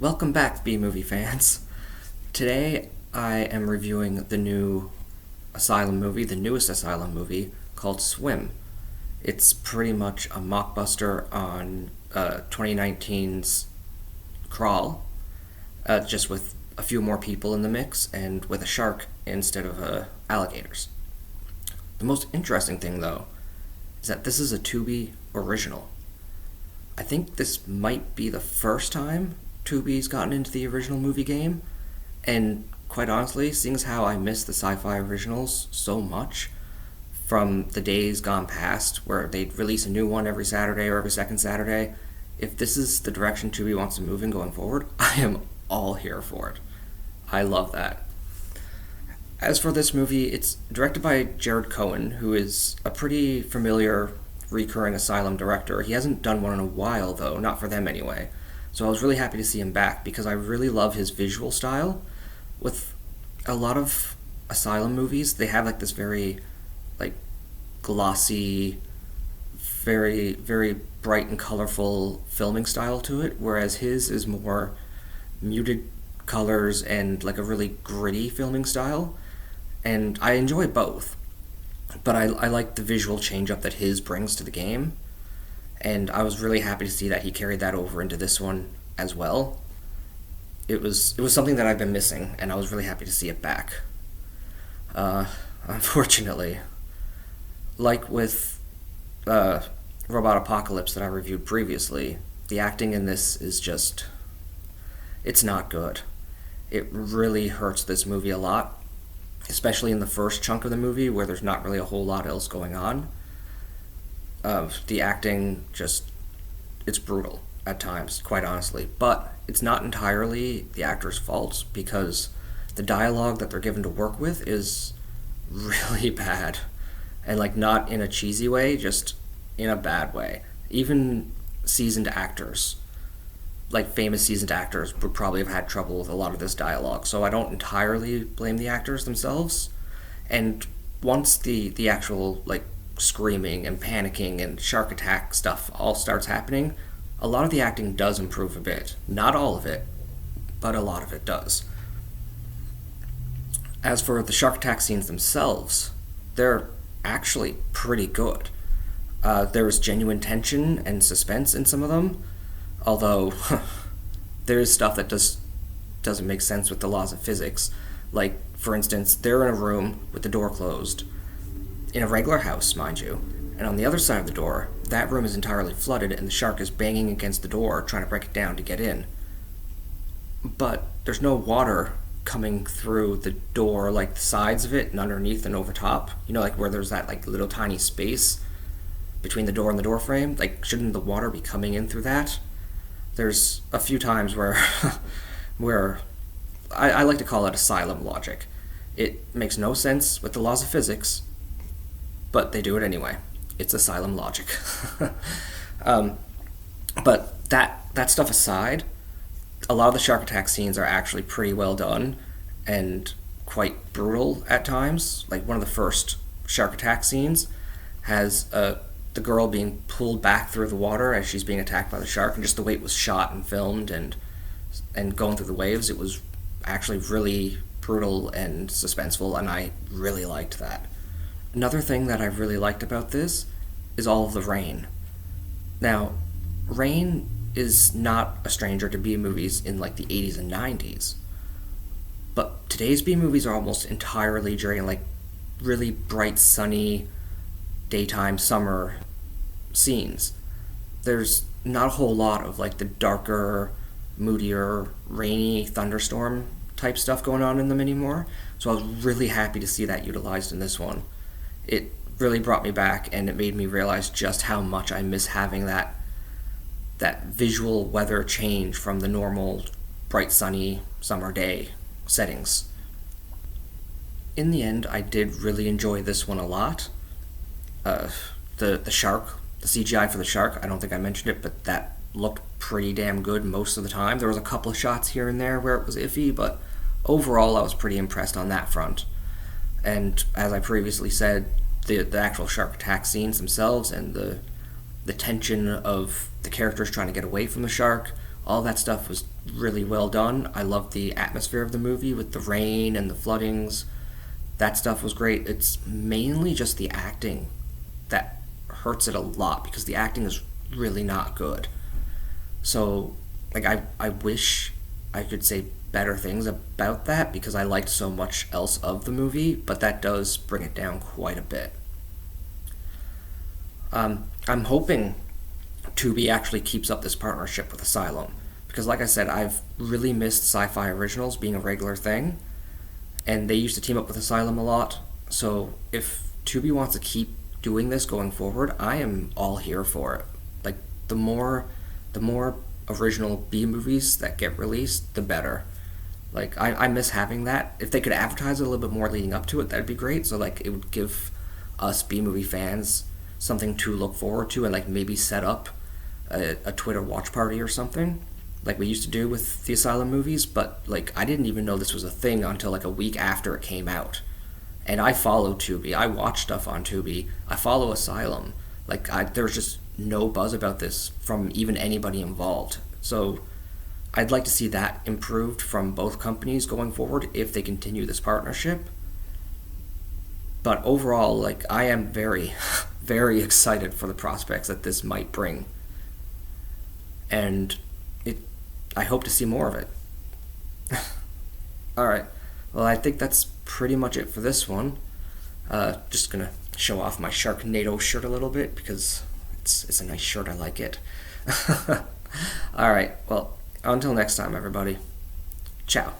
Welcome back, B-movie fans. Today, I am reviewing the new Asylum movie, the newest Asylum movie, called Swim. It's pretty much a mockbuster on 2019's Crawl, just with a few more people in the mix and with a shark instead of alligators. The most interesting thing, though, is that this is a Tubi original. I think this might be the first time Tubi's gotten into the original movie game, and quite honestly, seeing as how I miss the sci-fi originals so much from the days gone past where they'd release a new one every Saturday or every second Saturday, if this is the direction Tubi wants to move in going forward, I am all here for it. I love that. As for this movie, it's directed by Jared Cohen, who is a pretty familiar recurring Asylum director. He hasn't done one in a while, though, not for them anyway. So I was really happy to see him back because I really love his visual style. With a lot of Asylum movies, they have like this very like glossy, very very bright and colorful filming style to it, whereas his is more muted colors and like a really gritty filming style. And I enjoy both, but I like the visual change up that his brings to the game, and I was really happy to see that he carried that over into this one as well. It was something that I've been missing, and I was really happy to see it back. Unfortunately, like with Robot Apocalypse that I reviewed previously, the acting in this is just, it's not good. It really hurts this movie a lot, especially in the first chunk of the movie where there's not really a whole lot else going on. The acting just, it's brutal at times, quite honestly, but it's not entirely the actor's fault because the dialogue that they're given to work with is really bad, and like not in a cheesy way, just in a bad way. Even seasoned actors, like famous seasoned actors, would probably have had trouble with a lot of this dialogue, so I don't entirely blame the actors themselves. And once the actual like screaming and panicking and shark attack stuff all starts happening, a lot of the acting does improve a bit. Not all of it, but a lot of it does. As for the shark attack scenes themselves, they're actually pretty good. There is genuine tension and suspense in some of them, although there is stuff that doesn't make sense with the laws of physics. Like, for instance, they're in a room with the door closed, in a regular house, mind you, and on the other side of the door, that room is entirely flooded and the shark is banging against the door trying to break it down to get in. But there's no water coming through the door, like the sides of it and underneath and over top, you know, like where there's that like little tiny space between the door and the door frame. Like, shouldn't the water be coming in through that? There's a few times where where I like to call it asylum logic. It makes no sense with the laws of physics, but they do it anyway. It's asylum logic. But that stuff aside, a lot of the shark attack scenes are actually pretty well done and quite brutal at times. Like, one of the first shark attack scenes has the girl being pulled back through the water as she's being attacked by the shark, and just the way it was shot and filmed and going through the waves, it was actually really brutal and suspenseful, and I really liked that. Another thing that I really liked about this is all of the rain. Now, rain is not a stranger to B-movies in like the 80s and 90s, but today's B-movies are almost entirely during like really bright, sunny, daytime, summer scenes. There's not a whole lot of like the darker, moodier, rainy thunderstorm type stuff going on in them anymore, so I was really happy to see that utilized in this one. It really brought me back, and it made me realize just how much I miss having that visual weather change from the normal bright sunny summer day settings. In the end, I did really enjoy this one a lot. The shark, the CGI for the shark, I don't think I mentioned it, but that looked pretty damn good most of the time. There was a couple of shots here and there where it was iffy, but overall I was pretty impressed on that front. And as I previously said, the actual shark attack scenes themselves and the tension of the characters trying to get away from the shark All that stuff was really well done. I loved the atmosphere of the movie with the rain and the floodings. That stuff was great. It's mainly just the acting that hurts it a lot because the acting is really not good. So, like, I wish I could say better things about that because I liked so much else of the movie, but that does bring it down quite a bit. I'm hoping Tubi actually keeps up this partnership with Asylum because, like I said, I've really missed sci-fi originals being a regular thing, and they used to team up with Asylum a lot. So if Tubi wants to keep doing this going forward, I am all here for it. Like the more original B movies that get released, the better. Like I miss having that. If they could advertise it a little bit more leading up to it, that'd be great. So like it would give us B movie fans something to look forward to and like maybe set up a Twitter watch party or something like we used to do with the Asylum movies. But like I didn't even know this was a thing until like a week after it came out. And I follow Tubi. I watch stuff on Tubi. I follow Asylum. There's just no buzz about this from even anybody involved. So I'd like to see that improved from both companies going forward if they continue this partnership. But overall, like I am very, very excited for the prospects that this might bring, and I hope to see more of it. All right. Well, I think that's pretty much it for this one. Just gonna show off my Sharknado shirt a little bit because it's a nice shirt. I like it. All right. Well, until next time, everybody. Ciao.